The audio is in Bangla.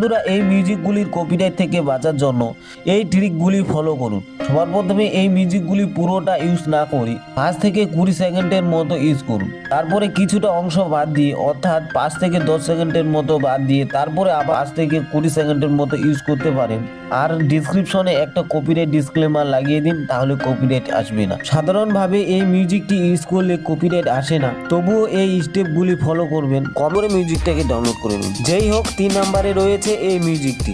বন্ধুরা এই মিউজিকগুলির কপিরাইট থেকে বাঁচার জন্য এই ট্রিকগুলি ফলো করুন। সবার প্রথমে এই মিউজিকগুলি পুরোটা ইউজ না করি 5 থেকে 20 সেকেন্ডের মতো ইউজ করুন। তারপরে কিছুটা অংশ বাদ দিয়ে অর্থাৎ 5 থেকে 10 সেকেন্ডের মতো বাদ দিয়ে তারপরে আবার 5 থেকে 20 সেকেন্ডের মতো ইউজ করতে পারেন। আর ডিসক্রিপশনে একটা কপিরাইট ডিসক্লেমার লাগিয়ে দিন, তাহলে কপিরাইট আসবে না। সাধারণভাবে এই মিউজিকটি ইউজ করলে কপিরাইট আসে না, তবুও এই স্টেপগুলি ফলো করবেন। কমরে মিউজিকটাকে ডাউনলোড করে নিন। যেই হোক 3 নম্বরে রয়েছে এই মিউজিকটি।